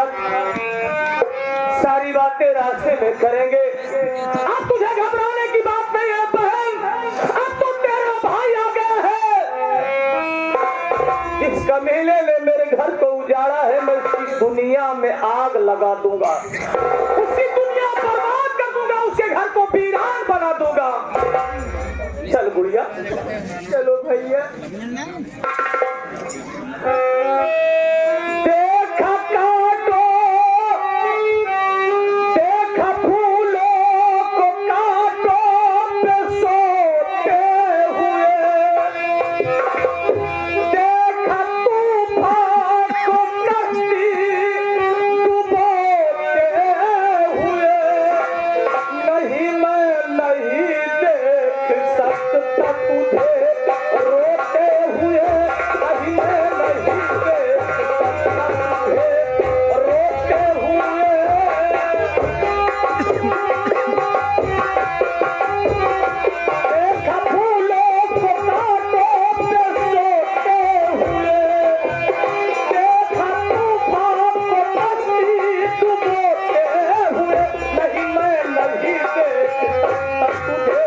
बाद सारी बातें रास्ते में करेंगे। अब तुझे घबराने की बात नहीं है बहन, अब तो तेरा भाई आ गया है। इस कमीने ने मेरे घर को उजाड़ा है, मैं इसकी दुनिया में आग लगा दूंगा, उसकी दुनिया बर्बाद कर दूंगा, उसके घर को वीरान बना दूंगा। चल गुड़िया, चलो भैया। देखा काटो, देखा फूलों को काटो पे सोते हुए, देखा तूफान को कश्ती डुबोते हुए। नहीं मैं नहीं देख सकता तुझे रोते हुए, नहीं मैं नहीं देख सकता तुझे रोते हुए। देखा फूलों को काटो पे सोते हुए, देखा तूफान को कश्ती डुबोते हुए। नहीं मैं नहीं देख सकता तुझे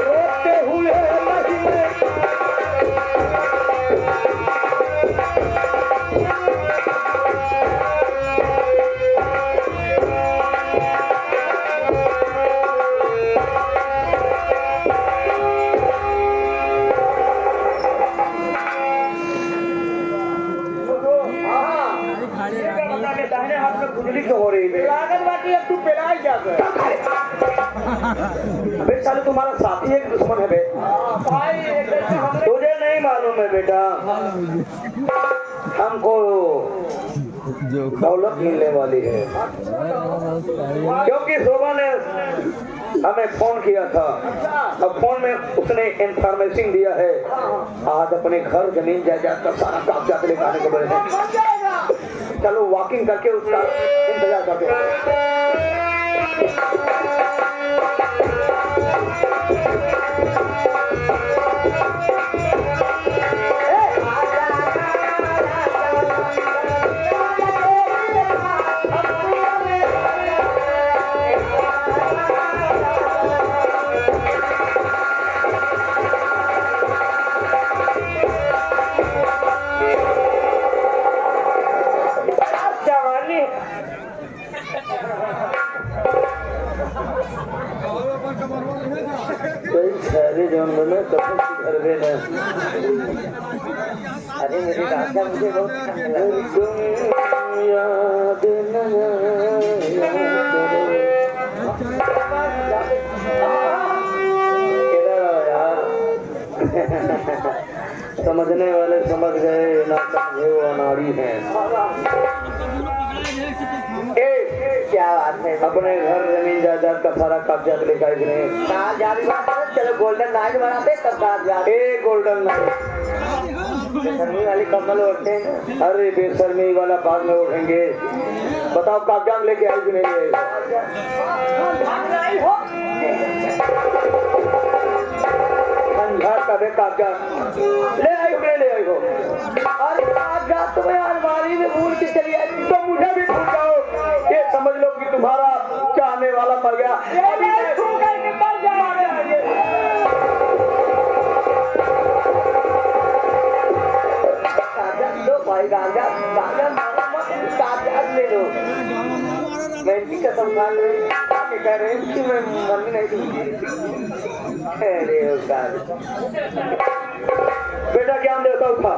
रोते हुए, नहीं मैं। दाहिने हाथ में खुजली क्यों हो रही है? लागत बाटी अब तू पिलाई क्या कर? अबे साले तुम्हारा साथी एक दुश्मन है बे। भाई तुझे नहीं मालूम है बेटा, हमको दौलत मिलने वाली है, क्योंकि शोभा ने हमें फोन किया था। अब फोन में उसने इंफॉर्मेशन दिया है, आज अपने घर जमीन जायदाद का सारा कागजात लेकर आने को बोले हैं। चलो वॉकिंग करके उसका इंतजार करते हैं। अरे मेरी राजा मुझे बहुत समझने वाले समझ गए, ना समझे वो अनाड़ी हैं। क्या बात है? अपने घर जमीन जायदाद का सारा कब्जा लेकर गए। चलो गोल्डन नाइट बनाते तब बात। गोल्डन नाइट बेशर्मी वाली कमल उठते हैं। अरे बेशर्मी वाला बाद में उठेंगे। बताओ कागजात लेके आई कि नहीं? कागजात ले आई हो, ले आई हो। अरे कागजात तुम्हें अलमारी में भूल के चली आई तो मुझे भी भूल जाओ। ये समझ लो कि तुम्हारा चाहने वाला मर गया। कागजात ले लो। मैं इनकी कसम खा रही कह रहे हैं कि मैं मरने नहीं दूंगी। बेटा ज्ञान देता उठा।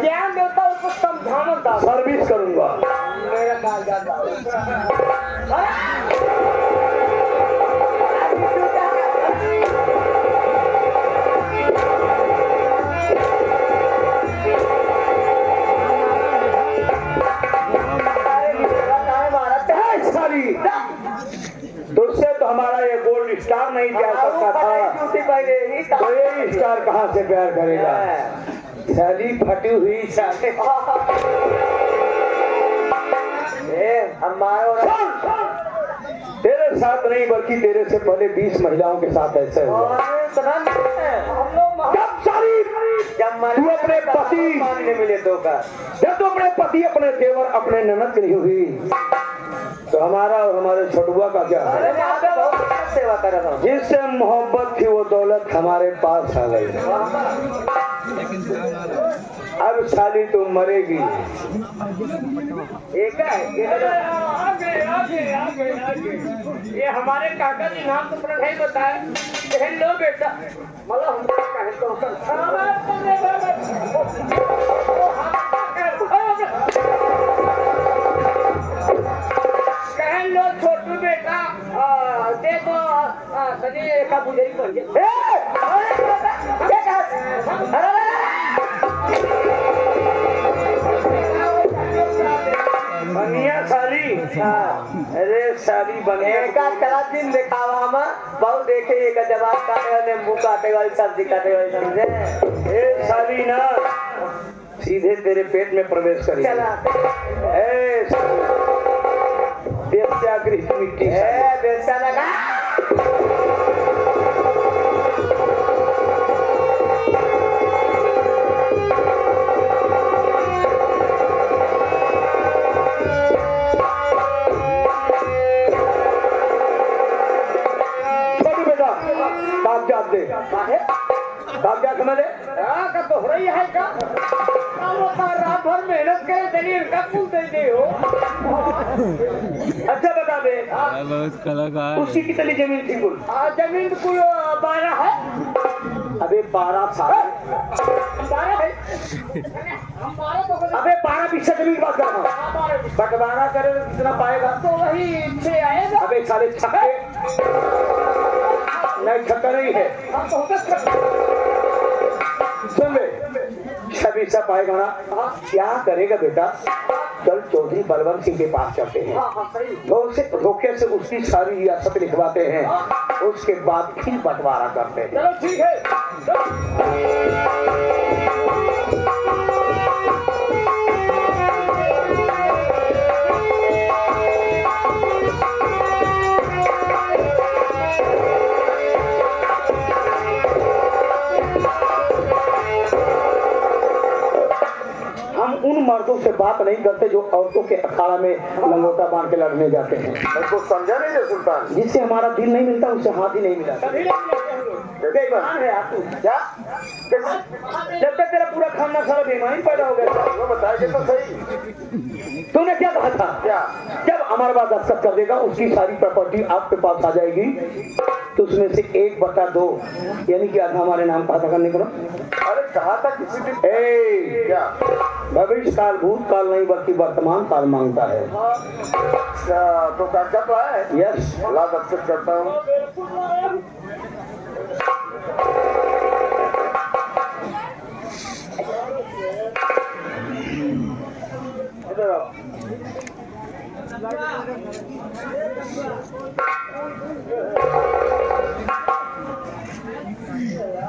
ज्ञान देता उसको समझाना, सर्विस करूंगा। मेरा कागजात तुझसे तो हमारा ये गोल्ड स्टार नहीं प्यार करता था, तो ये स्टार कहाँ से प्यार करेगा? छली फटी हुई छाले। तेरे तेरे साथ नहीं बल्कि तेरे से पहले 20 महिलाओं के साथ ऐसा हुआ। जब सारी तू अपने पति मांगने मिले तो का जब तू अपने पति, अपने देवर, अपने ननद की नहीं हुई तो हमारा और हमारे छोटुआ का क्या है? सेवा कर रहा हूँ। जिससे मोहब्बत थी वो दौलत हमारे पास आ गई। अब साली तू मरेगी। एक है ये हमारे काका जी नाम तो अपना नहीं बताए। कहन लो बेटा मतलब हम कहन तो कहन लो छोटू बेटा देखो सनी का बुझे पड़ गया। बनिया साली। अरे साली बनिया का कला दिन दिखावा हम बहुत देखे एक जवाब काटे वाले मुंह काटे वाली सब्जी काटे वाली समझे। ए साली ना सीधे तेरे पेट में प्रवेश करेगी। चला देवत्यागृत मिट्टी बेचा लगा कागजात दे। कागजात समझ का तो हो रही है का रात भर मेहनत करे चलिए इनका कुल दे हो। अच्छा बता दे बहुत कलाकार उसकी कितनी जमीन थी कुल? जमीन कुल 12 है। अबे 12 साल 12 है हम 12 तो अबे 12 पीछे जमीन की बात कर रहा हूँ। बंटवारा करे तो कितना पाएगा? तो वही 6 आएगा। अबे साले छक्के नहीं, छक्का नहीं है। हम तो होता सुन ले 26 पाएगा ना? क्या करेगा बेटा? कल चौधरी बलवंत सिंह के पास चलते हैं तो उसे धोखे से उसकी सारी रियासत लिखवाते हैं, उसके बाद फिर बंटवारा करते हैं। चलो ठीक है। उन मर्दों से बात नहीं करते जो औरतों के अखाड़ा में लंगोटा बांध के लड़ने जाते हैं। उसको समझा नहीं है सुल्तान। जिससे हमारा दिल नहीं मिलता उससे हाथ ही नहीं मिला। क्या जब तक तेरा पूरा खाना सारा बेईमानी पैदा हो गया वो बताया तो सही। तूने क्या कहा था? क्या जब हमारे पास दस्तखत कर देगा उसकी सारी प्रॉपर्टी आपके पास आ जाएगी तो उसमें से 1/2 यानी कि आधा हमारे नाम पता करने को। अरे कहा था किसी दिन क्या भविष्य काल भूत काल नहीं बल्कि वर्तमान काल मांगता है। तो कागजा तो है। यस ला दस्तखत करता हूँ।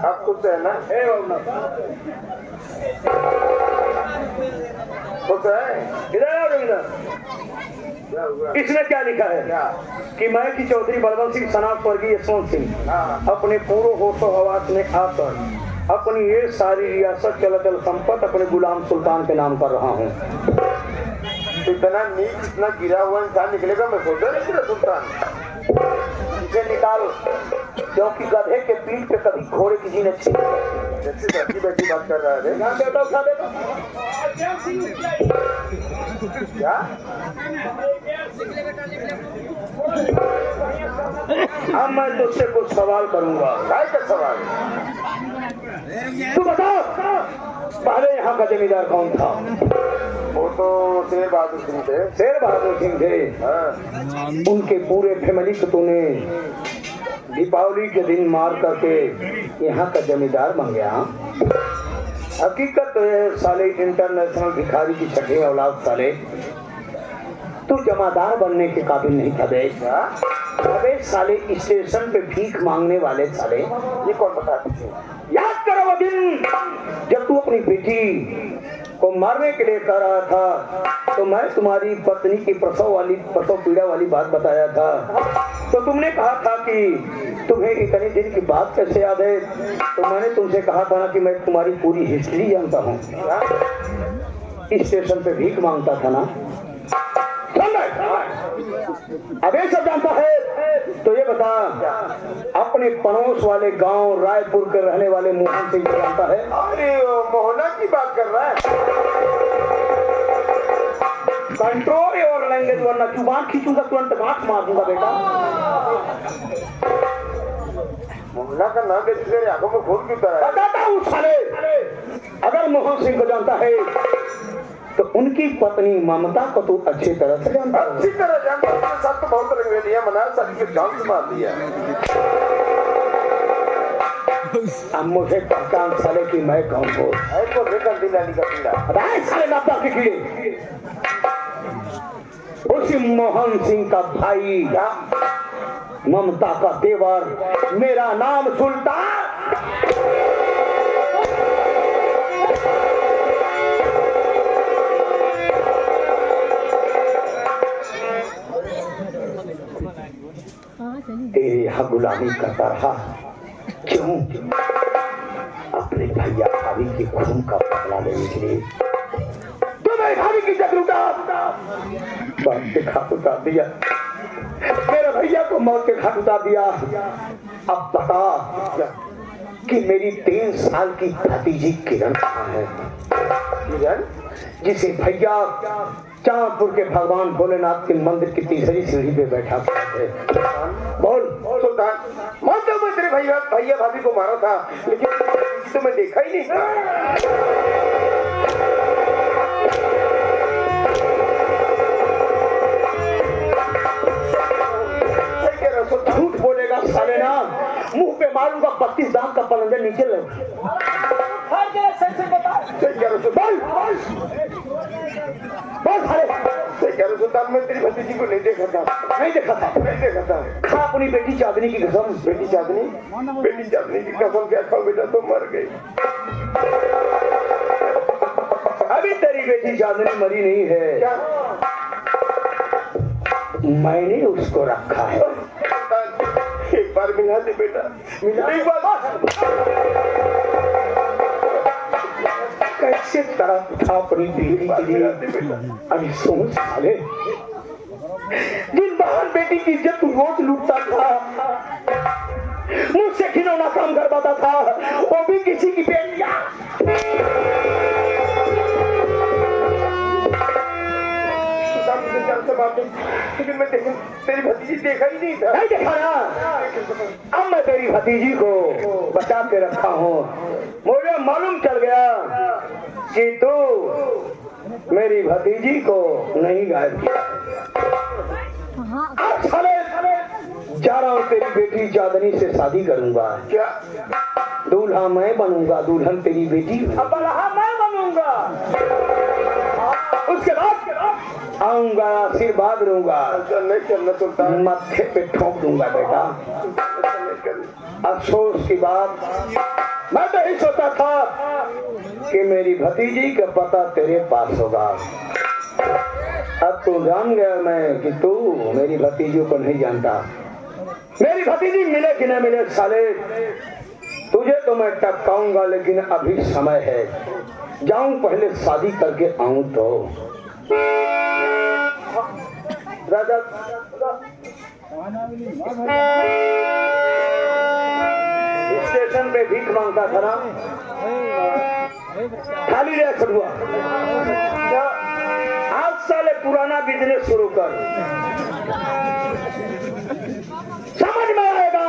आप खुद है ना? खुद है। इसमें क्या लिखा है कि मैं की चौधरी बलवंत सिंह सनात स्वर्गीय यशवंत सिंह अपने पूर्व होशो हवास में आकर अपनी ये सारी रियासत चलचल संपत्ति अपने गुलाम सुल्तान के नाम कर रहा हूँ। इतना नीच इतना गिरा हुआ इंसान निकलेगा मैं सोचा नहीं था सुल्तान। इसे निकालो क्योंकि गधे के पीठ पे कभी घोड़े की जीने थी। जैसे बैठी बैठी बात कर रहा है। क्या अब मैं तुझसे कुछ सवाल करूंगा। काय का सवाल? तू बता पहले यहाँ का जमींदार कौन था? वो तो शेर बहादुर सिंह थे। शेर बहादुर सिंह थे। हाँ। उनके पूरे फैमिली को तूने दीपावली के दिन मार करके यहाँ का जमींदार बन गया। हकीकत तो है साले इंटरनेशनल भिखारी की छठी औलाद साले तू जमादार बनने के काबिल नहीं था बे। अबे साले स्टेशन पे भीख मांगने वाले साले ये कौन बता? याद करो वो दिन जब तू अपनी बेटी को मारने के लिए कह रहा था, तो मैं तुम्हारी पत्नी की प्रसव पीड़ा वाली बात बताया था, तो तुमने कहा था कि तुम्हें इतने दिन की बात कैसे याद है। तो मैंने तुमसे कहा था ना कि मैं तुम्हारी पूरी हिस्ट्री जानता हूँ। स्टेशन पे भीख मांगता था ना, अब ये सब जानता है। तो ये बता, अपने पड़ोस वाले गांव रायपुर के रहने वाले मोहन सिंह को जानता है? अरे मोहना की बात कर रहा है। कंट्रोल योर लैंग्वेज वरना जुबान खींचूंगा, तुरंत गांठ मार दूंगा बेटा। मोहना का नाम लेते तेरे आंखों में खून क्यों उतरा है? बताता हूँ साले, अगर मोहन सिंह को जानता है तो उनकी पत्नी ममता को तू अच्छी तरह से जानता है। अच्छी तरह जानता हूँ, सब तो बहुत रंगरेलियां मना सच में जान से मार दिया। अब मुझे पहचान साले की मैं कौन हूँ। ऐको लेकर दिलाली का पीड़ा। अरे साले नाता के कीड़े, उसी मोहन सिंह का भाई, ममता का देवर, मेरा नाम सुल्तान। तेरे यहाँ गुलामी करता रहा, क्यों? अपने भैया भाभी के खून का बदला लेने के लिए तुम्हें भाभी की जगह बाप के घाट उतार दिया, मेरे भैया को मौत के घाट उतार दिया। अब बता कि मेरी 3 साल की भतीजी किरण कहाँ है? किरण जिसे भैया चांदपुर के भगवान भोलेनाथ के मंदिर की तीसरी सीढ़ी पे बैठा है। बोल सुल्तान, मानता हूँ मैं तेरे भैया भाभी को मारा था, लेकिन तो मैं देखा ही नहीं था। झूठ बोलेगा साले ना, मुंह पे मारूंगा 32 दांत का पलंजर नीचे ले। सुल्तान, मैं तेरी भतीजी को नहीं देखा था। नहीं देखा था। खा अपनी बेटी चांदनी की कसम। बेटी चांदनी की कसम क्या खाओ बेटा, तो मर गई। अभी तेरी बेटी चांदनी मरी नहीं है। क्या? मैंने उसको रखा है। एक बार मिला दे बेटा, मिला एक बार। कैसे तरफ था अपनी बेटी के लिए। अभी सोच साले, जिन बहन बेटी की इज्जत तू रोज लूटता था, मुझसे खिलौना काम करवाता था, वो भी किसी की बेटियां। लेकिन मैं तेरी भतीजी देखा ही नहीं था। नहीं देखा ना, अब मैं तेरी भतीजी को बचा के रखा हूँ। मुझे मालूम चल गया कि तू मेरी भतीजी को नहीं गायब किया। अब साले जा रहा हूँ, तेरी बेटी चांदनी से शादी करूंगा। क्या? दूल्हा मैं बनूंगा, दुल्हन तेरी बेटी। अब बल्हा मैं बनूंगा। उसके बाद आऊंगा, आशीर्वाद दूंगा, चलना सुल्तान, मत्थे पे ठोक दूंगा बेटा। अफसोस की बात, मैं तो ही सोचा था कि मेरी भतीजी का पता तेरे पास होगा। अब तू जान गया मैं कि तू मेरी भतीजी को नहीं जानता। मेरी भतीजी मिले कि न मिले साले, तुझे तो मैं टपकाऊंगा, लेकिन अभी समय है। जाऊं पहले शादी करके आऊं तो। राजा स्टेशन पे भीख मांगता था ना, खाली ले छुआ। आज साले पुराना बिजनेस शुरू कर, समझ में आएगा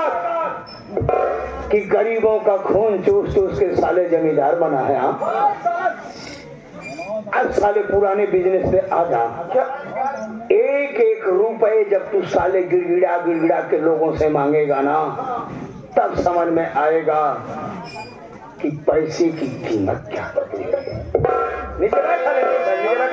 कि गरीबों का खून चूस चूस के साले जमींदार बना है। अब साले पुराने बिजनेस पे आ जा। एक एक रुपए जब तू साले गिड़गिड़ा के लोगों से मांगेगा ना, तब समझ में आएगा कि पैसे की कीमत क्या होती है। नीचे रख साले, नीचे रख।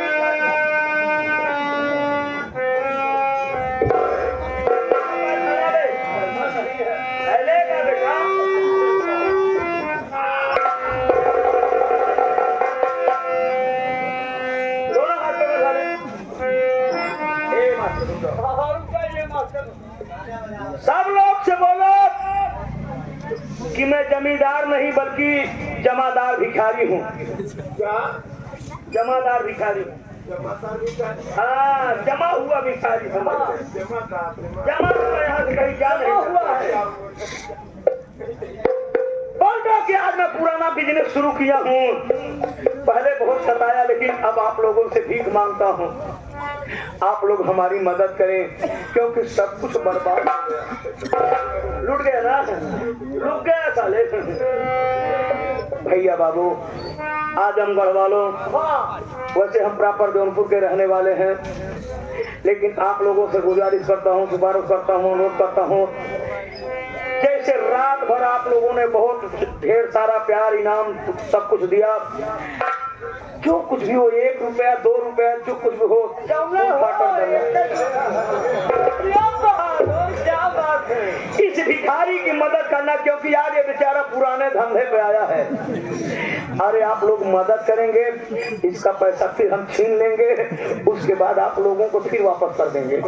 से बोलो कि मैं जमींदार नहीं बल्कि जमादार भिखारी हूँ। क्या जमादार भिखारी, हाँ जमा हुआ भिखारी समझ गए। जमा हुआ यहाँ से कहीं जा नहीं हुआ है। बोल दो कि आज मैं पुराना बिजनेस शुरू किया हूँ। पहले बहुत सताया लेकिन अब आप लोगों से भीख मांगता हूँ। आप लोग हमारी मदद करें क्योंकि सब कुछ बर्बाद हो गया। लूट गया ना, लूट गया साले। भैया बाबू, आजमगढ़ वालों, वैसे हम प्रॉपर जौनपुर के रहने वाले हैं, लेकिन आप लोगों से गुजारिश करता हूँ, सिफारिश करता हूँ, अनुरोध करता हूँ, जैसे रात भर आप लोगों ने बहुत ढेर सारा प्यार इनाम सब कुछ दिया, जो कुछ भी हो, 1 रुपया 2 रुपया जो कुछ भी हो, इस भिखारी की मदद करना, क्योंकि आज ये बेचारा पुराने धंधे पे आया है। अरे आप लोग मदद करेंगे, इसका पैसा फिर हम छीन लेंगे, उसके बाद आप लोगों को फिर वापस कर देंगे।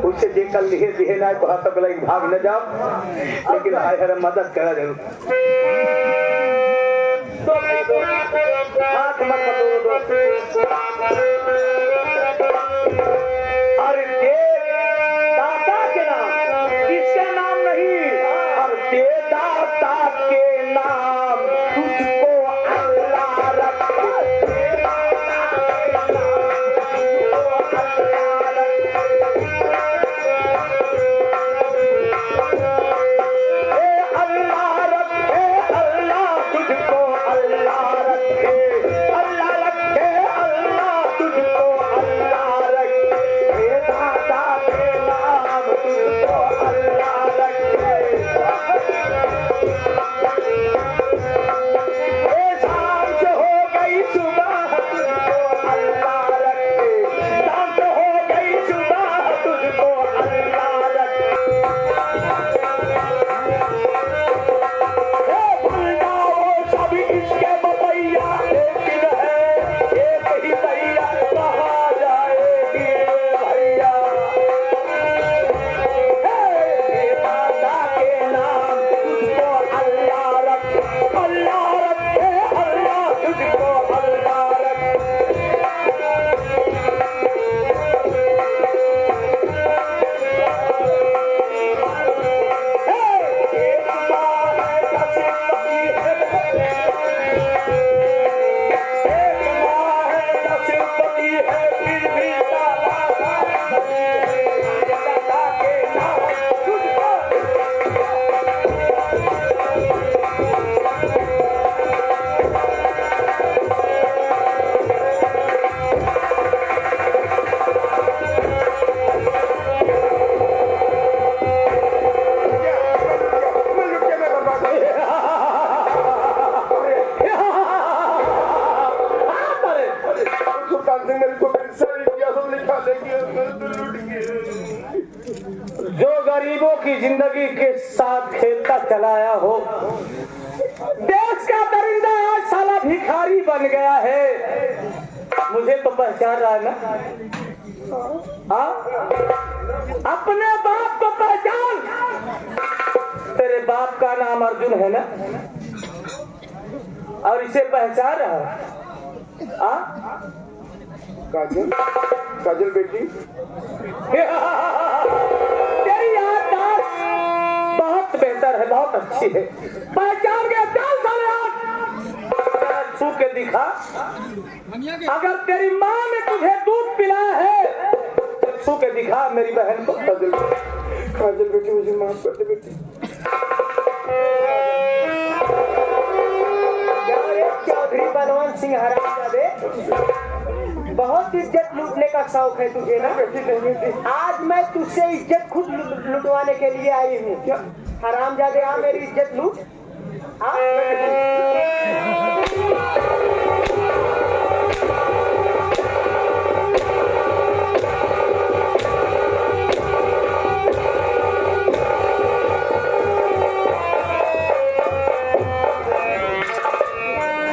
उससे देखकर लिखे दिहे ना तो हाथ भाग न जाओ, लेकिन आए मदद करा जरूर। हाथ मत पकड़ो अरे दे दाता के नाम, इसके नाम नहीं, और दे दाता के नाम तुझको अल्लाह रखे। अल्लाह रखे, अल्लाह तुझको अल्लाह रखे, अल्लाह रखे, अल्लाह तुझको अल्लाह रखे, दाता के नाम तुझको अल्लाह रखे। शाम से हो गई सुबह तुझको अल्लाह रखे, शाम से हो गई सुबह तुझको अल्लाह रखे। भूल जाओ सभी इसके बपैया, लेकिन है एक ही भैया, कहाँ जाएगी भैया। दादा के नाम तुझको अल्लाह रखे, अल्लाह रखे, अल्लाह तुझको अल्लाह रखे। एक माँ है कसिपति है, एक माँ है कसिपति है, फिर भी दादा के नाम तुझको। मैं लुट के मैं बर्बाद हो गया। सुल्तान सिंह मेरी तो सारी इतिहास लिखा लेगी, लुट गए। जो गरीबों की जिंदगी के साथ खेलता चलाया हो, देश का दरिंदा आज साला भिखारी बन गया है। मुझे तो पहचान रहा है ना? हाँ? अपने बाप को पहचान। तेरे बाप का नाम अर्जुन है ना, और इसे पहचान रहा है? हाँ? काजल, काजल बेटी, तेरी याददाश्त बहुत बेहतर है, बहुत अच्छी है। पहचान गया, चल साले आज छू के दिखा। अगर तेरी माँ ने तुझे दूध पिलाया है तो छू के दिखा मेरी बहन को। काजल, काजल बेटी मुझे माफ कर दे बेटी। चौधरी बलवंत सिंह हरामजादे, बहुत इज्जत लूटने का शौक है तुझे ना? आज मैं तुझसे इज्जत खुद लुटवाने के लिए आई हूँ। हरामजादे, आ मेरी इज्जत लूट।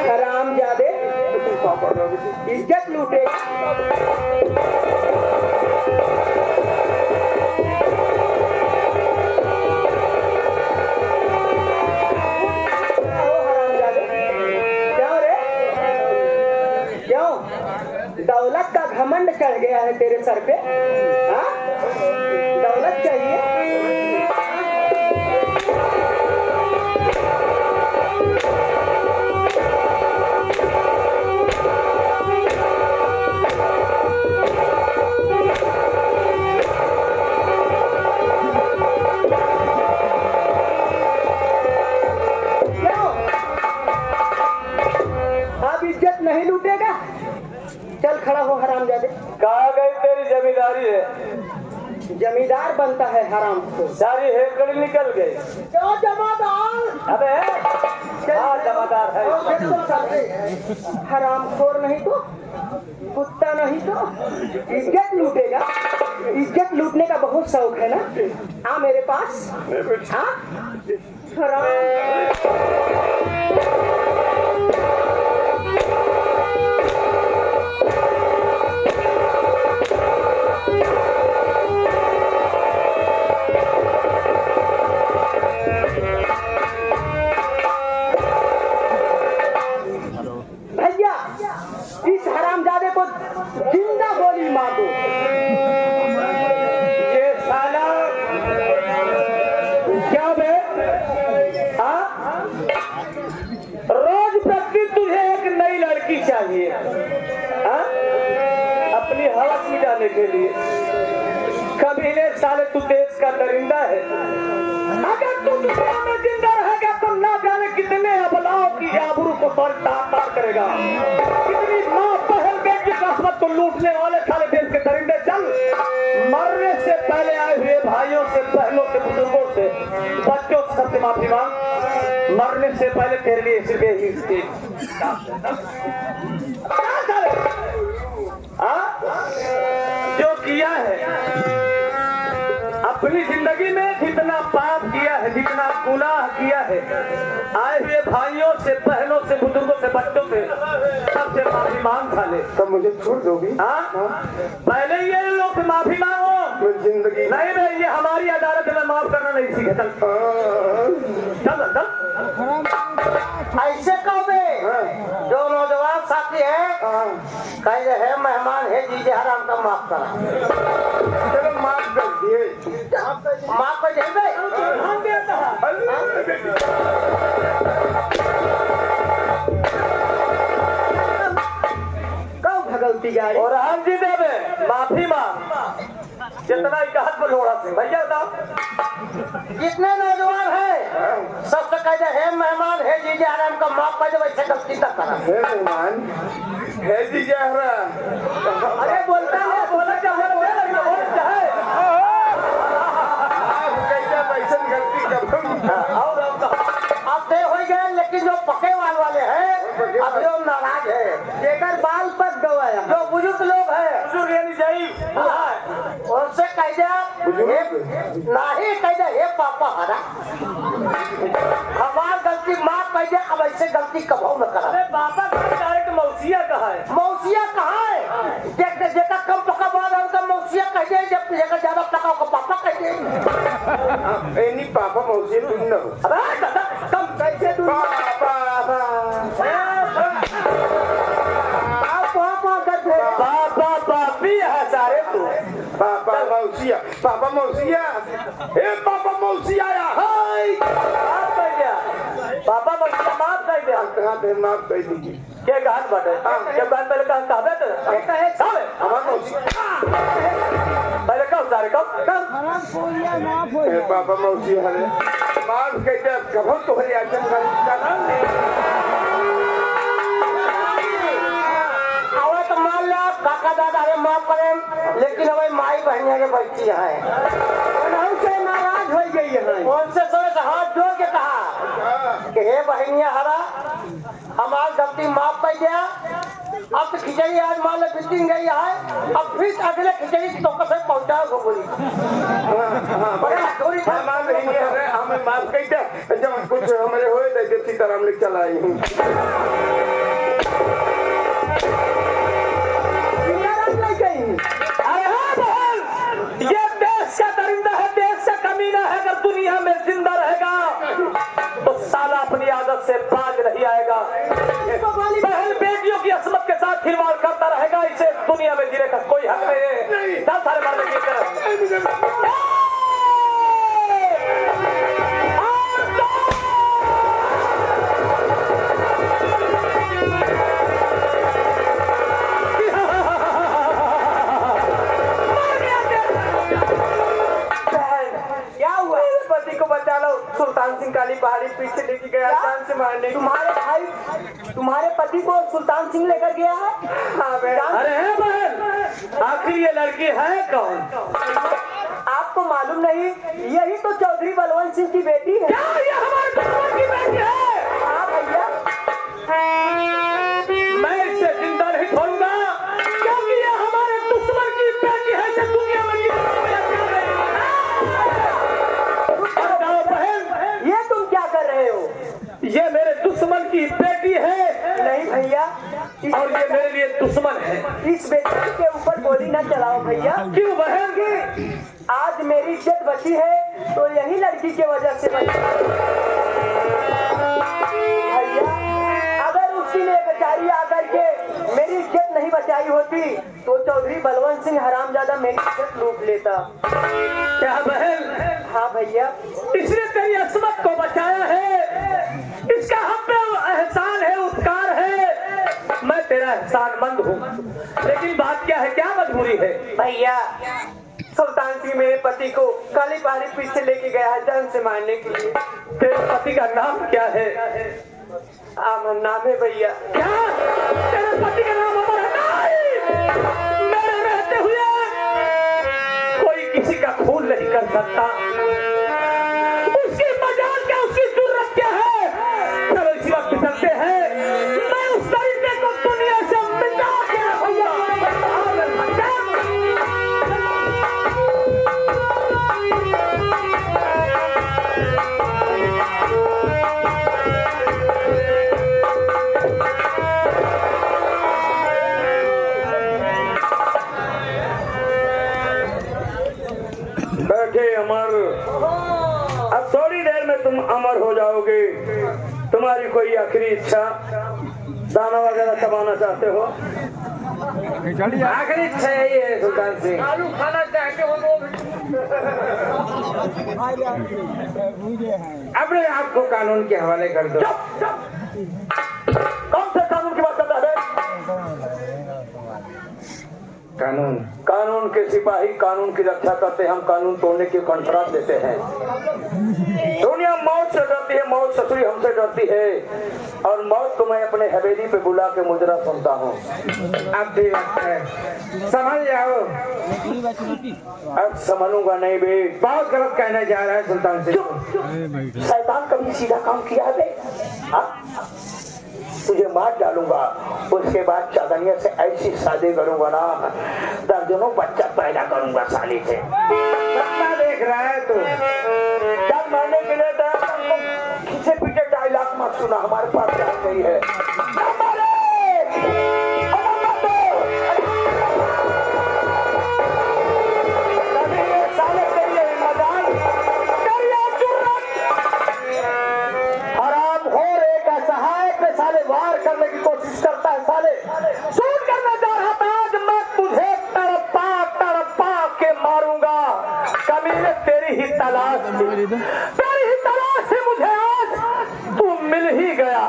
हरामजादे, इज्जत लूटे। कहाँ गई तेरी जमींदारी है? जमींदार बनता है हराम को। सारी हेकड़ी निकल गई। क्यों जमादार? अबे हाँ जमादार है। हराम खोर नहीं तो कुत्ता नहीं तो इज्जत लूटेगा। इज्जत लूटने का बहुत शौक है ना। आ मेरे पास हाँ भैया इस हरामजादे को जिंदा गोली मार दो। ये साला क्या बे? हाँ? रोज प्रति तुझे एक नई लड़की चाहिए हाँ? अपनी हवस मिटाने के लिए। कभी ने साले तू देश का दरिंदा है। अगर तू दुनिया में जिंदा रहेगा तो ना जाने कितने अबलाओं की आबरू को तार करेगा। कितनी माँ बहन बेटी का हक को लूटने वाले साले देश के दरिंदे। चल मरने से पहले आए हुए भाइयों से, बहनों से, बुजुर्गों से, बच्चों से सबसे माफी मांग। मरने से पहले तेरे लिए सिर्फ यही जो किया है अपनी जिंदगी में, जितना पाप किया है, जितना गुनाह किया है, आए हुए भाइयों से, बहनों से, बुजुर्गों से, बच्चों से, सबसे माफी मांग साले। तब मुझे छोड़ दोगी? हाँ पहले ये लोग से माफी मांगो। मैं जिंदगी नहीं नहीं, ये हमारी अदालत में माफ करना नहीं सीखे। चल चल चल। ऐसे कहो बे जो नौजवान साथी है कह है मेहमान है जीजे हराम का माफ करा। चलो माफ कर दिए। माफ कर दे कब भगवती गाड़ी और हम जी देवे माफी मांग। जितना इकहत में लोड़ा से भैया बताओ। जितने नौजवान है सबसे कहते है मेहमान है जीजे हराम का माफ कर दे। वैसे गलती तक करा हे मेहमान है जी जहरा। अरे बोलता है बोला क्या है कैसा पैसा गलती कर और अब दे हो गए। लेकिन जो पके वाले हैं अब जो नाराज है जेकर बाल पर गवाया जो बुजुर्ग लोग है बुजुर्ग यानी जाई उनसे कह दे नहीं कह दे हे पापा हरा हमार गलती माफ कह दे। अब ऐसे गलती कभाऊ न करा। अरे पापा डायरेक्ट मौसिया कहा है। मौसिया कहाँ है? देख जेका कम पका बाद है उनका मौसिया कह दे। जब जेका ज्यादा पका होगा पापा कह दे। एनी पापा मौसी तुम न हो। अरे कम कैसे तू पापा पापी है सारे तू। पापा मौसिया हे पापा मौसिया आया हाय माफ कर दिया पापा मौसिया माफ कर दिया। कहाँ पे माफ कर दीजिए। क्या गान बाटे जब गान पहले कहबे तो कहे साले हमार मौसी पहले कब सारे कब हे पापा मौसी हरे माफ कर दे। कभो तो हरे आचम का तो मान लो काका दादा हमें माफ करें। लेकिन हमें माई बहनिया के बच्ची है उनसे नाराज हो गई है। उनसे सोच हाथ जोड़ के कहा कि हे बहनिया हरा हमारी गलती माफ कर दिया। अब तो खिचड़ी आज मान लो बिल्डिंग गई है। अब फिर अगले खिचड़ी तो कैसे पहुंचाओ गोगरी हमार बहनी हरे हमें माफ कर दे। जब कुछ हमारे होए तो सीताराम लिख चलाई हूँ। अरे हाँ बहन ये देश का दरिंदा है, देश का कमीना है। अगर दुनिया में जिंदा रहेगा तो साला अपनी आदत से बाज नहीं आएगा। बहन बेटियों की असमत के साथ खिलवाड़ करता रहेगा। इसे दुनिया में जीने का कोई हक नहीं है। दस सारे मरने की तरफ क्या हुआ? पति को बचाना चलो सुल्तान सिंह काली पहाड़ी पीछे लेके गया जान से मारने। तुम्हारे भाई तुम्हारे पति को सुल्तान सिंह लेकर गया है? हाँ बहन। अरे है बहन, आखिर ये लड़की है कौन? आपको मालूम नहीं? यही तो चौधरी बलवंत सिंह की बेटी है। क्या ये हमारे दुश्मन की बेटी है? हाँ भैया। मैं इसे जिंदा नहीं छोड़ूंगा, क्योंकि ये हमारे दुश्मन की बेटी है जो दुनिया में बहन। ये तुम क्या कर रहे हो? ये मेरे दुश्मन की बेटी है। नहीं भैया, और ये मेरे लिए दुश्मन है। इस बेटी के ऊपर गोली न चलाओ भैया। क्यों बहन? आज मेरी इज्जत बची है तो यही लड़की की वजह से बची भैया। अगर उसी ने बेचारी आकर के मेरी इज्जत नहीं बचाई होती तो चौधरी बलवंत सिंह हरामजादा मेरी इज्जत लूट लेता। क्या बहन? हाँ भैया। इसने तेरी असमत को बचाया है, इसका हम पे एहसान है, उपकार है। मैं तेरा एहसानमंद हूँ, लेकिन बात क्या है, क्या मजबूरी है? भैया सुल्तान सिंह मेरे पति को काली पहाड़ी पीछे लेके गया है जान से मारने के लिए। तेरे पति का नाम क्या है? अमर नाम है भैया। क्या तेरे पति का नाम अमर है? मेरे रहते हुए कोई किसी का खून नहीं कर सकता। उसकी मजाल क्या, उसकी जरूरत क्या है? चलो इसी वक्त चलते हैं। मैं उस तरीके को दुनिया से मिटा के रखूंगा। बैठे अमर, अब थोड़ी देर में तुम अमर हो जाओगे। तुम्हारी कोई आखिरी इच्छा, दाना वगैरह चबाना चाहते हो? आखिरी इच्छा यही है सुल्तान सिंह। आलू खाना चाहते हो वो अपने आप को कानून के हवाले कर दो। कौन से कानून की बात करता है? कानून कानून के सिपाही कानून की रक्षा करते हैं, हम कानून तोड़ने की कॉन्ट्रैक्ट देते हैं। दुनिया मौत से डरती है, मौत ससुरी हमसे डरती है, और मौत को मैं अपने हवेली पे बुला के मुजरा सुनता हूँ। अब भी वक्त है, समझ जाओ। अब समझूंगा नहीं बे, बहुत गलत कहने जा रहा है सुल्तान सिंह। शैतान कभी सीधा काम किया है बे? तुझे मार डालूंगा, उसके बाद चादनिया से ऐसी शादी करूंगा ना, दर्जनों बच्चा पैदा करूंगा साली से। कितना देख रहा है तू? जब मारने के लिए खींचे पीछे डायलॉग मत सुना, हमारे पास जान नहीं है। वार करने की कोशिश करता है साले। शूट करने जा रहा था, आज मैं तुझे तड़पा के मारूंगा। कमीने तेरी ही तलाश थी, तेरी ही तलाश से मुझे आज तू मिल ही गया।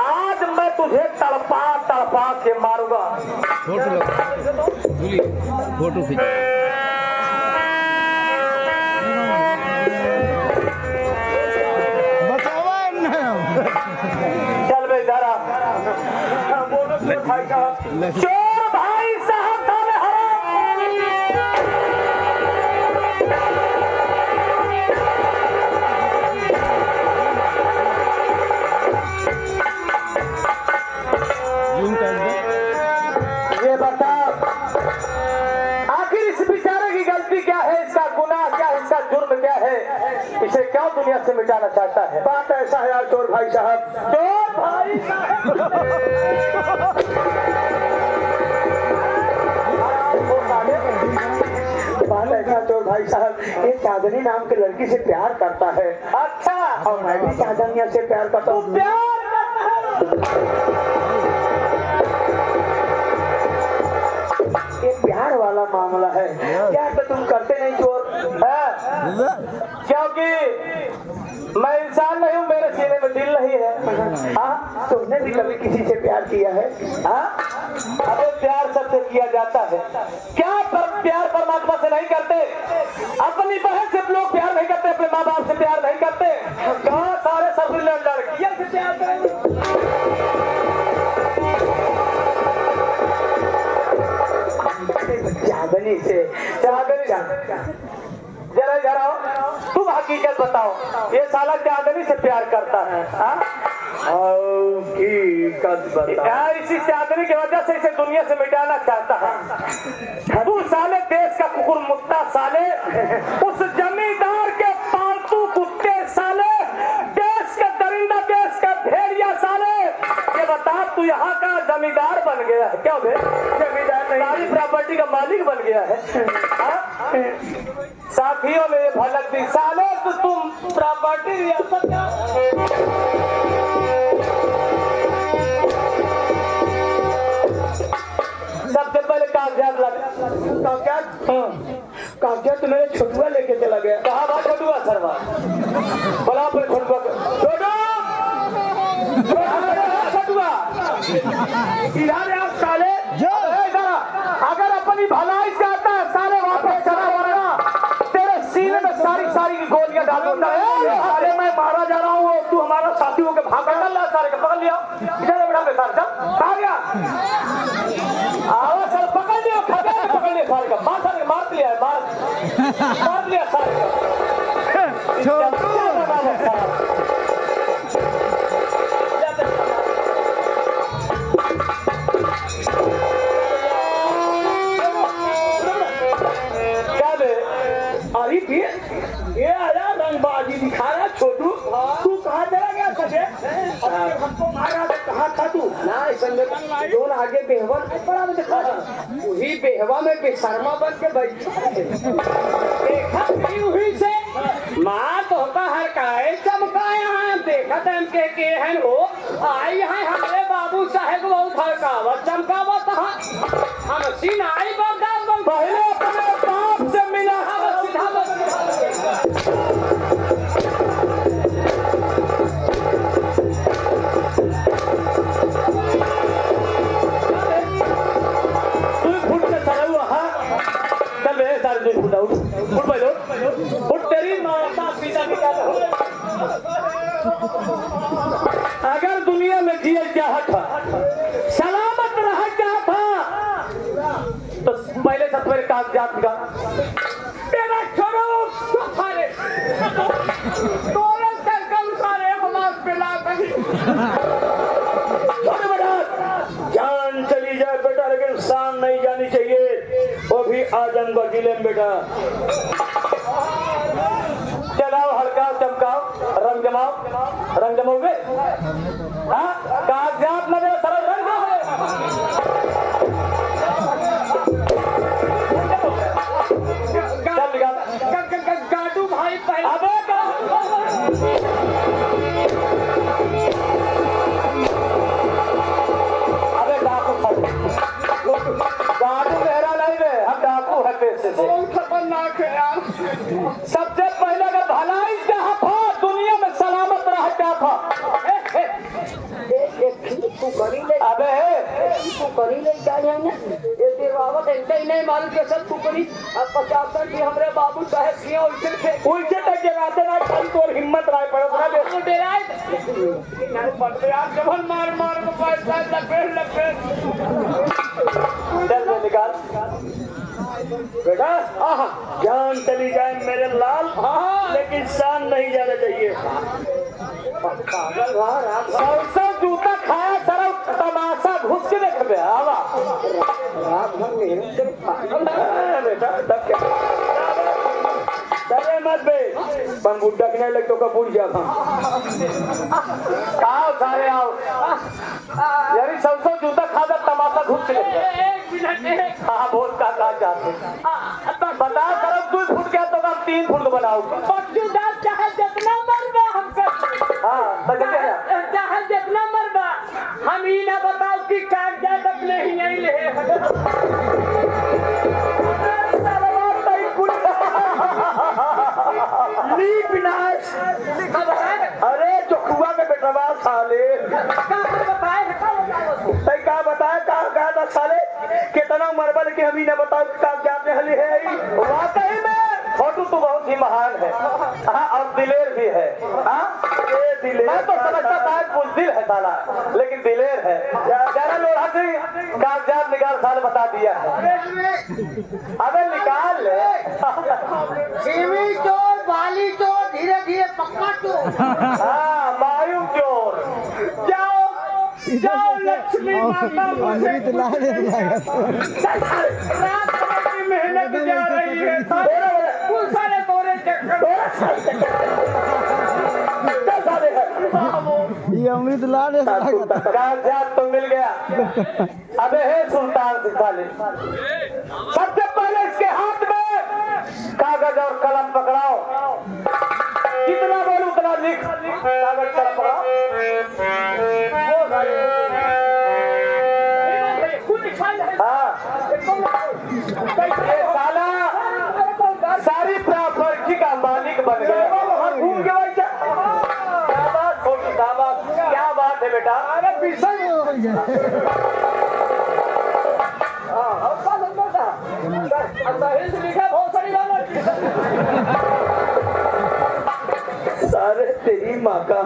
आज मैं तुझे तड़पा के मारूंगा। फोटो खींच। चोर भाई साहब थाने ये बता, आखिर इस बेचारे की गलती क्या है, इसका गुनाह क्या है, इसका जुर्म क्या है, इसे क्यों दुनिया से मिटाना चाहता है? बात ऐसा है यार चोर भाई साहब, चोर भाई बात ऐसा चोर भाई साहब, ये चांदनी नाम के लड़की से प्यार करता है। अच्छा, और मैं भी चांदनिया से प्यार करता हूँ। प्यार करता है, ये प्यार वाला मामला है। प्यार तो तुम करते नहीं चोर, क्योंकि मैं इंसान नहीं हूँ, मेरे सीने में दिल नहीं है। हाँ, तुमने भी कभी किसी से प्यार किया है? हाँ, अबे प्यार सबसे किया जाता है। क्या प्यार परमात्मा से नहीं करते? अपनी बहन से लोग प्यार नहीं करते, अपने माँ बाप से प्यार नहीं करते। कहाँ सारे सब लड़कियां से प्यार करेंगे? चांदनी से जरा जरा तुम हकीकत बताओ, ये साला चांदनी से प्यार करता है? इसी चांदनी की वजह से इसे दुनिया से मिटाना चाहता है। तू साले देश का कुकुर मुत्ता साले, उस जमींदार के पालतू कुत्ते साले, देश का दरिंदा, देश का भेड़िया साले, ये बता तू यहाँ का जमींदार बन गया है क्या? जमींदार नहीं, सारी प्रॉपर्टी का मालिक बन गया है। साथियों में भलक दी साले, तो तुम प्रॉपर्टी रियासत का सबसे पहले कागजात कागजात मेरे छोटुआ लेके चला गया। कहा बात छोटुआ सरवा बोला अपने छोटुआ छोटुआ इधर आप साले, अगर अपनी भलाई चाहता है साले वापस चला वरना तेरे सीने में सारी सारी की गोलियां डाल दूंगा। साले मैं मारा जा रहा हूँ, तू हमारा साथी होकर भाग कर सारे का पकड़ लिया। इधर बैठा ले सारे कहा गया आवाज सर पकड़ लिया, पकड़ लिया सारे का, मार लिया मार लिया सारे का। ये आया रंगबाजी दिखा रहा छोटू, तू कहाँ चला गया सके? हमको मारा तो कहाँ था तू? ना जोन आगे बेहवा पड़ा वही बेहवा में बेशर्मा बन के देखा हुई से माँ तो होता हर काहे चमका यहाँ देखा तम के हैं हो आई यहाँ हमारे बाबू साहेब बहुत हड़कावत चमकावत हम सीन आई बगदाद में पहले अपने बाप से मिला अगर दुनिया में जिया चाहत था, सलामत रह चाहत था, तो पहले सब मेरे कागजात का तेरा छोड़ो जान चली जाए बेटा, लेकिन शान नहीं जानी चाहिए, वो भी आजमगढ़ जिले में बेटा। चलाओ हड़काओ चमकाओ रंग जमाओ वे कागजात न दे सरल रंग गाटू भाई अबे डाकू मेहरा नहीं रे, हम डाकू है पैसे से। खतरनाक है यार। सबसे पहले अगर भलाई जहाँ था दुनिया में सलामत रह क्या था। तू करी ले अबे तू करी ले क्या है ना ये देवावत ऐसे ही नहीं मालूम के सब तू करी अब 50 की हमरे बाबू साहब की उल्टे तक जगाते ना कल तो हिम्मत राय पड़ो ना डेराय ना पड़ते यार जबन मार मार को पैसा लपेट चल निकाल बेटा। जान चली जाए मेरे लाल, लेकिन शान नहीं जाना चाहिए। सरसों जूता खाया सारा तमाशा घुस के देख बे आवा बेटा तब क्या डरे मत बे पन बुड्ढा के नहीं लग तो कपूर जा आओ सारे आओ यारी सरसों जूता खा जा तमाशा घुस के देख। हाँ बोल का चाहते बता करो 2 फुट गया तो हम 3 फुट बनाऊंगा। चाहे जितना मरबा हमको चाहे जितना मरबा हम ही ना बताओ कि कागजात अपने ही नहीं ले अरे चौकुआ में बेटवा साले क्या बताया कहा था साले कितना मरबल के हम ही ना बताओ कागजात में हली है वाकई में छोटू तो बहुत ही महान है। हाँ, और दिलेर भी है। हाँ, मैं तो समझता था बुज़दिल है साला, लेकिन दिलेर है। जरा लोहा से कागजात निकाल साल बता दिया है। अबे निकाल ले। सीवी चोर, बाली चोर, धीरे धीरे पक्का चोर। हाँ, मायूम चोर। जाओ जाओ, लक्ष्मी माता मुझे मेहनत जा रही है। सारे तोरे चक्कर ये अमृत लाल कागजात तो मिल गया। अबे है सुल्तान सिखाले, सबसे पहले इसके हाथ में कागज और कलम पकड़ाओ। कितना बोलूं उतना लिख। कागज कलम पकड़ाओ। हाँ, ये साला सारी प्रॉपर्टी का मालिक बन गया। घूम के भाई क्या बात है बेटा? अरे सारे तेरी माँ का।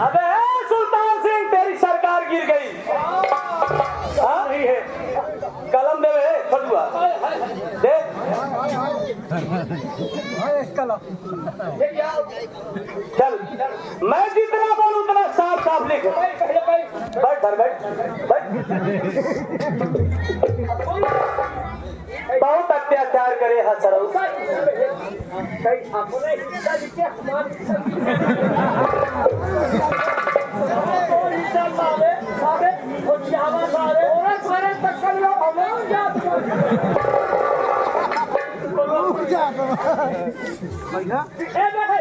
अबे सुल्तान सिंह, तेरी सरकार गिर गई। हाँ, नहीं है। कलम दे फटुआ दे। चल, मैं जितना बोलूं उतना साफ साफ लिख। बैठ सर, बैठ बैठ। बहुत अत्याचार करे हसरऊ।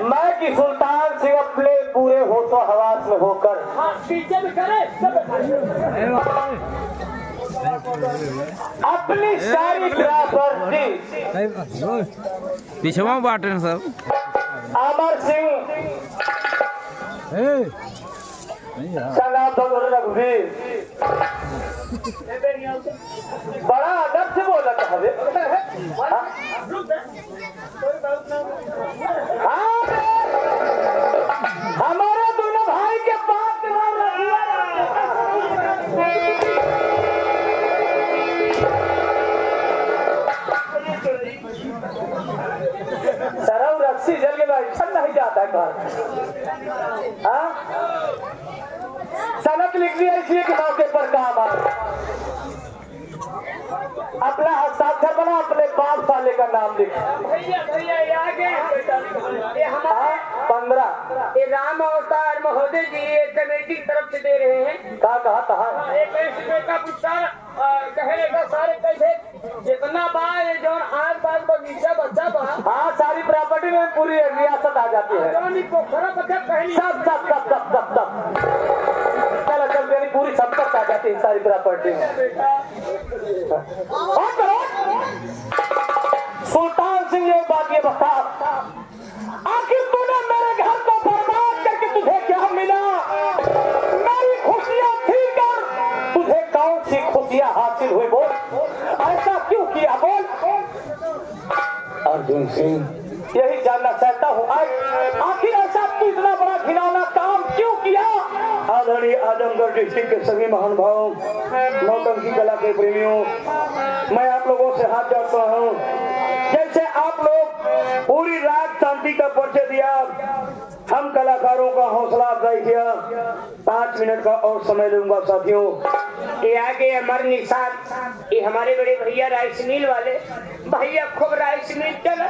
मैं कि सुल्तान सिंह अपने पूरे होशो हवास में होकर अपनी सारी प्रॉपर्टी पीछे बांटे सब अमर सिंह सनातन रघुवीर बड़ा अदब से बोला था हमें। हमारे दोनों भाई के पास सरव रस्सी जल के भाई छन नहीं जाता है घर। हाँ, सनत लिख दी इसलिए कि मौके पर काम आए। अपना हस्ताक्षर बना, अपने बाप साले का नाम लिख। भैया भैया ये आगे ये हमारे 15 ये राम अवतार महोदय जी ये कमेटी की तरफ से दे रहे हैं। कहा एक रुपए का पुरस्कार कहेगा सारे पैसे जितना बा ये जो आज बात बगीचा बच्चा बा। हाँ, सारी प्रॉपर्टी में पूरी रियासत आ जाती है। पोखरा बच्चा पहली सब चलो चल, मेरी पूरी संपत्ति आ जाती है सारी प्रॉपर्टी में। और करो। सुल्तान सिंह ये बात ये बता, आखिर तूने मेरे घर को बर्बाद करके तुझे क्या मिला? मेरी खुशियां थी कर, तुझे कौन सी खुशियां हासिल हुई? बोल, ऐसा क्यों किया? बोल। अर्जुन सिंह, यही जानना चाहता हूँ, आखिर ऐसा तू इतना बड़ा घिनौना काम क्यों किया? आदरणीय आजमगढ़ डिस्ट्रिक्ट के सभी महानुभावों, नौटंकी कला के प्रेमियों, मैं आप लोगों से हाथ जोड़ता हूँ। जैसे आप लोग पूरी रात शांति का परिचय दिया, हम कलाकारों का हौसला अफजाई किया। 5 मिनट का और समय लूंगा साथियों। ये आगे अमर निशान ये हमारे बड़े भैया राइस मिल वाले भैया खूब राइस मिल चले,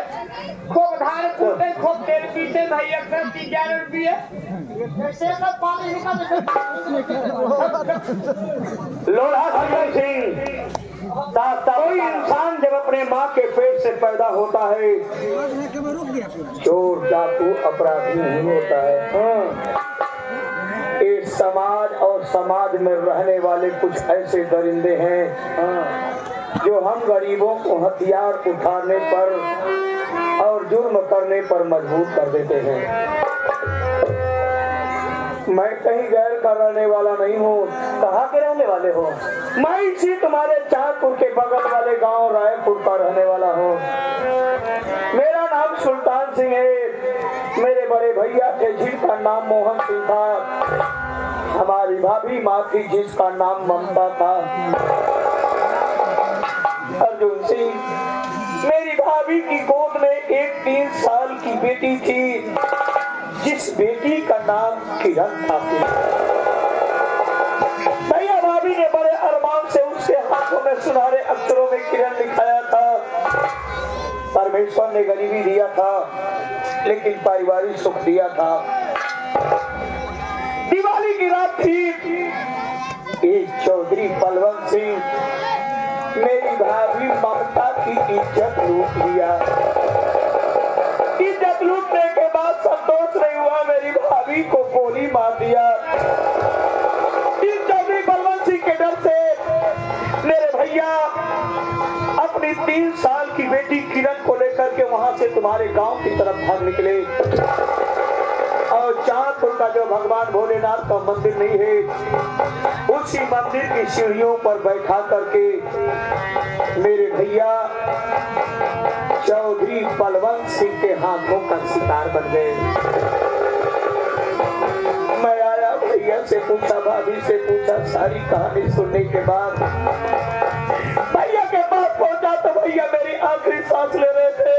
खूब धान कूटे, खूब तेल पीते। भैया 11 रुपये लोढ़ा संजय सिंह, कोई इंसान जब अपने माँ के पेट से पैदा होता है, चोर डाकू अपराधी नहीं होता है। इस समाज और समाज में रहने वाले कुछ ऐसे दरिंदे हैं जो हम गरीबों को हथियार उठाने पर और जुर्म करने पर मजबूर कर देते हैं। मैं कहीं गैर का रहने वाला नहीं हूँ। कहाँ के रहने वाले हो? मैं इसी तुम्हारे चांदपुर के बगल वाले गांव रायपुर का रहने वाला हूँ। मेरा नाम सुल्तान सिंह है। मेरे बड़े भैया थे जिनका नाम मोहन सिंह था। हमारी भाभी माँ थी जिसका नाम ममता था। अर्जुन सिंह, मेरी भाभी की गोद में एक 3 साल की बेटी थी जिस बेटी का नाम किरण था। भैया भाभी ने बड़े अरमान से उसके हाथों में सुनहरे अक्षरों में किरण लिखाया था। परमेश्वर ने गरीबी दिया था लेकिन पारिवारिक सुख दिया था। दिवाली की रात थी। एक चौधरी बलवंत सिंह मेरी भाभी ममता की इज्जत लूट लिया। इज्जत लूटने के बाद संतोष नहीं हुआ, मेरी भाभी को गोली मार दिया। इस चौधरी बलवंत सिंह के डर से मेरे भैया अपनी 3 साल की बेटी किरण को लेकर के वहां से तुम्हारे गांव की तरफ भाग निकले। और चांदपुर का जो भगवान भोलेनाथ का मंदिर नहीं है, उसी मंदिर की सीढ़ियों पर बैठा करके मेरे भैया चौधरी बलवंत सिंह के हाथों का शिकार बन गए। मैं आया, भैया से पूछा, भाभी से पूछा, सारी कहानी सुनने के बाद भैया के पास पहुंचा तो भैया मेरी आखिरी सांस ले रहे थे।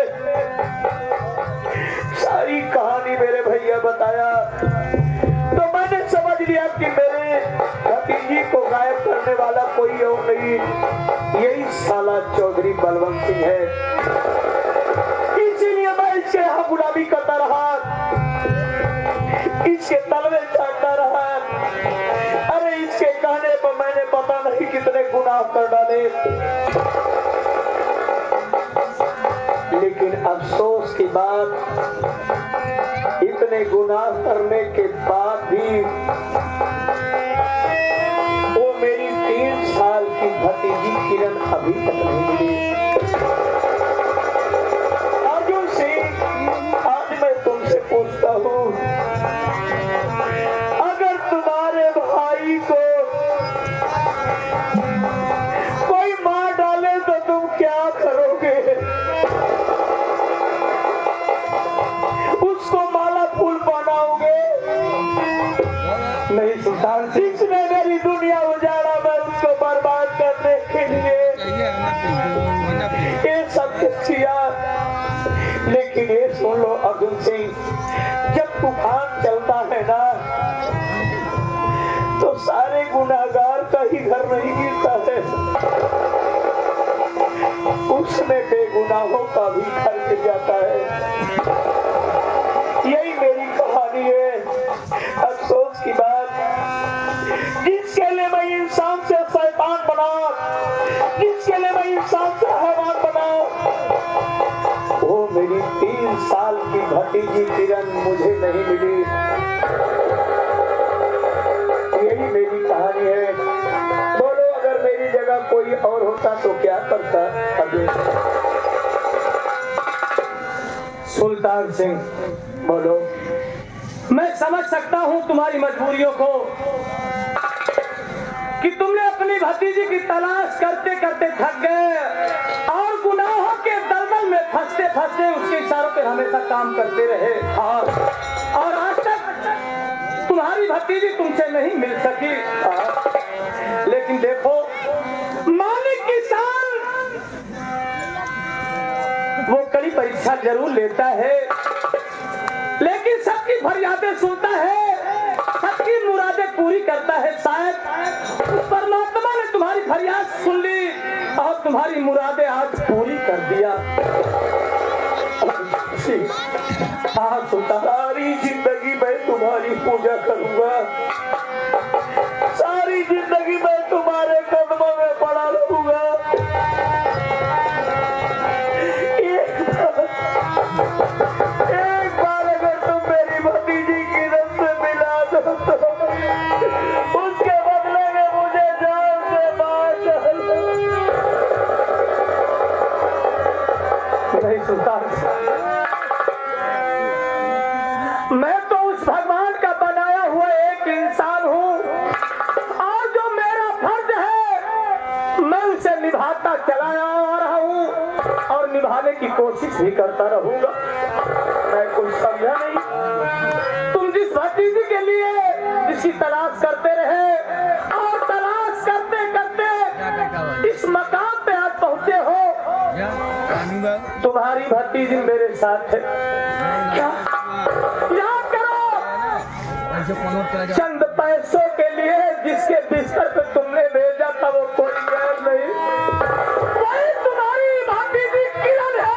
सारी कहानी मेरे भैया बताया तो मैंने समझ लिया कि मेरे भतीजी को गायब करने वाला कोई और नहीं, यही साला चौधरी बलवंत सिंह है। इसीलिए मैं इसके यहाँ गुलामी करता रहा, इसके तलवे चाटता रहा। अरे इसके कहने पर मैंने पता नहीं कितने गुनाह कर डाले, लेकिन अफसोस की बात, इतने गुनाह करने के बाद भी वो मेरी 3 साल की भतीजी किरण अभी तक नहीं मिली। अर्जुन सिंह, आज मैं तुमसे पूछता हूँ, अगर तुम्हारे भाई को कोई मार डाले तो तुम क्या करोगे? उसको माला फूल पहनाओगे? नहीं सुल्तान सिंह ने मेरी दुनिया उजाड़ा, मैं उसको बर्बाद करने के लिए ये सब किया। लेकिन ये सुन लो अर्जुन सिंह, जब तूफान चलता है ना तो सारे गुनाहगार का ही घर नहीं गिरता है, उसमें बेगुनाहों का भी घर गिर जाता है। यही मेरी कहानी है। अफसोस की बात, जिसके लिए मैं इंसान से शैतान बना, जिसके लिए मैं इंसान से हैवान बना, वो मेरी 3 साल की भतीजी किरण मुझे नहीं मिली। यही मेरी कहानी है। बोलो, अगर मेरी जगह कोई और होता तो क्या करता? अभी सुल्तान सिंह, बोलो। मैं समझ सकता हूँ तुम्हारी मजबूरियों को कि तुमने अपनी भतीजी की तलाश करते करते थक गए और गुनाहों के दलदल में फंसते फंसते उसके इशारों पर हमेशा काम करते रहे। और आज तक तुम्हारी भतीजी तुमसे नहीं मिल सकी। लेकिन देखो, मालिक किसान वो कड़ी परीक्षा जरूर लेता है, लेकिन सबकी फरियादें सुनता है, सबकी मुरादें पूरी करता है। शायद परमात्मा ने तुम्हारी फरियाद सुन ली और तुम्हारी मुरादें आज पूरी कर दिया। हाँ सुल्तान, सारी जिंदगी मैं तुम्हारी पूजा करूंगा, सारी जिंदगी मैं तुम्हारे कदमों में पड़ा रहूंगा। एक बार अगर तुम मेरी भतीजी की रब से मिला दो तो उसके बदले में मुझे जान से मार डालो। नहीं सुल्तान, मैं तो उस भगवान का बनाया हुआ एक इंसान निभाने की कोशिश भी करता रहूंगा। मैं कुछ समझा नहीं। तुम जिस भतीजी के लिए जिसकी तलाश करते रहे और तलाश करते करते इस मकाम पे आज पहुंचे हो, तुम्हारी भतीजी मेरे साथ है। क्या याद करो, चंद पैसों के लिए जिसके बिस्तर पे तुमने भेजा था वो कोई गैर नहीं, वही तुम्हारी भतीजी किरण है।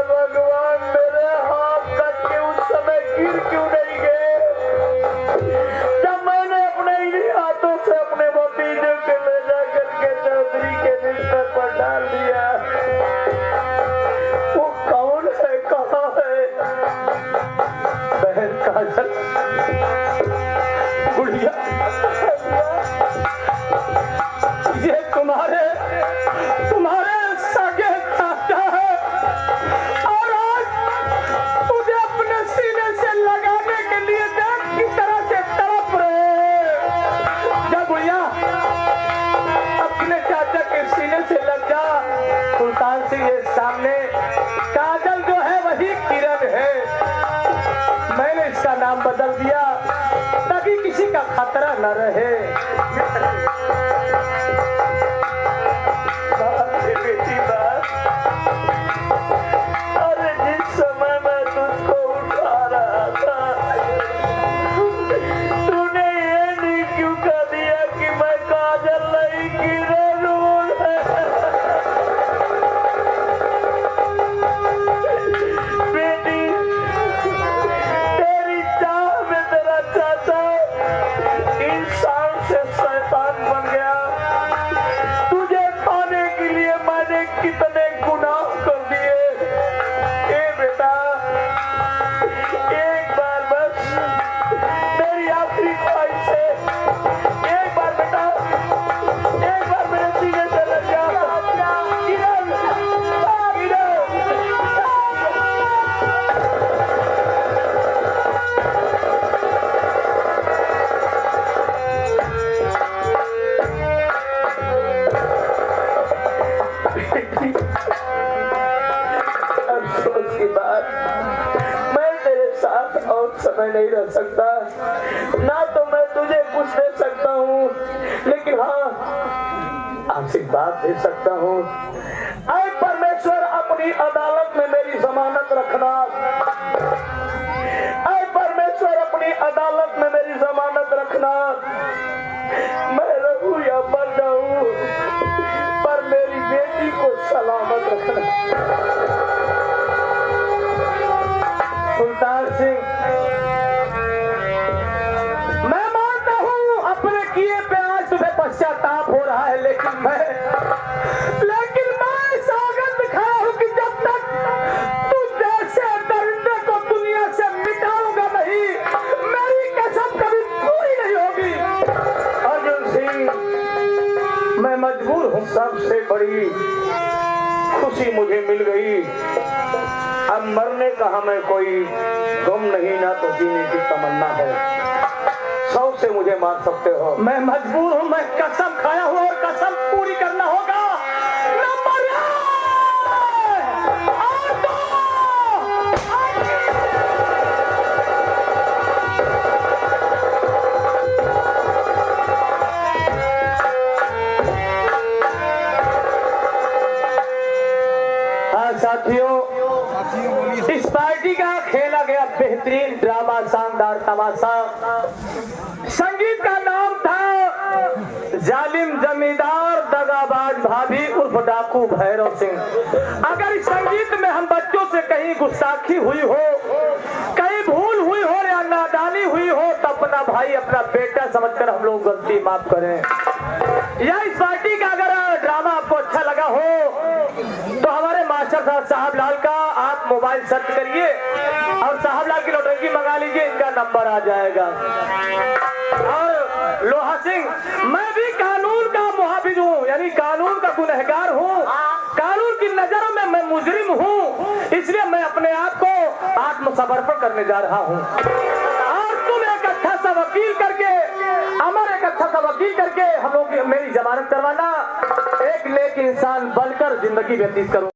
भगवान, मेरे हाथ तक के उस समय गिर क्यों नहीं गए जब मैंने अपने इन्हीं हाथों से अपने भतीजे के ले जाकर के चौधरी के बिस्तर पर डाल दिया। वो कौन है, कहाँ है? बहन काजल, गुड़िया, ये तुम्हारे सगे चाचा है और आज तुझे अपने सीने से लगाने के लिए देख किस तरह से तड़प रहे। जब भैया अपने चाचा के सीने से लग जा, सुल्तान सिंह के सामने काजल जो है वही किरण है। मैंने इसका नाम बदल दिया ताकि किसी का खतरा न रहे। बेटी बात, अरे जिस समय मैं तुझको उठा रहा था तूने ये नहीं क्यों कह दिया कि मैं काजल नहीं किरण हूँ? बेटी, तेरी चाह में तेरा चाचा इंसान से शैतान बन गया। तुझे पाने के लिए मैंने कितने गुनाह कर दिए। ए बेटा, एक बार बस मेरी आखिरी ख्वाहिश है, एक बार बेटा, एक बार मेरे सीने से लग जा। किरण, अफसोस की बात, मैं तेरे साथ और समय नहीं रह सकता। ना तो मैं तुझे कुछ दे सकता हूँ, लेकिन हाँ आशीर्वाद दे सकता हूँ। ऐ परमेश्वर, अपनी अदालत में मेरी जमानत रखना। ऐ परमेश्वर, अपनी अदालत में मेरी जमानत रखना। मैं रहूं या मर जाऊं, पर मेरी बेटी को सलामत रखना। सुल्तान सिंह, मैं मानता हूँ अपने किए पे आज तुम्हें पश्चाताप हो रहा है, लेकिन मैं सौगंध खाया हूँ कि जब तक तू जैसे दरिंदे को दुनिया से मिटाऊंगा नहीं, मेरी कसम कभी पूरी नहीं होगी। अर्जुन सिंह, मैं मजबूर हूँ, सबसे बड़ी खुशी मुझे मिल गई। अब मरने का हमें कोई गम नहीं, ना तो जीने की तमन्ना है। 100 से मुझे मार सकते हो, मैं मजबूर हूँ, मैं कसम खाया हूँ और कसम पूरी करना होगा। साथियों, इस पार्टी का खेला गया बेहतरीन ड्रामा, शानदार तमाशा। संगीत का नाम था जालिम जमींदार दगाबाज भाभी उर्फ डाकू भैरव सिंह। अगर इस संगीत में हम बच्चों से कहीं गुस्ताखी हुई हो, कहीं भूल हुई हो या नादानी हुई हो, तो अपना भाई, अपना बेटा समझकर हम लोग गलती माफ करें। या इस पार्टी का अगर ड्रामा आपको अच्छा लगा हो तो हमारे मास्टर साहब लाल का आप मोबाइल सर्च करिए और साहब लाल की नौटंकी मंगा लीजिए, इनका नंबर आ जाएगा। और लोहा सिंह, मैं भी कानून का मुहाफिज हूँ, यानी कानून का गुनहगार हूँ, कानून की नजरों में मैं मुजरिम हूँ, इसलिए मैं अपने आप को आत्मसमर्पण करने जा रहा हूँ और तुम एक अच्छा सा वकील करके, अमर एक अच्छा सा वकील करके हम लोग मेरी जमानत करवाना, एक नेक इंसान बनकर जिंदगी व्यतीत करूँ।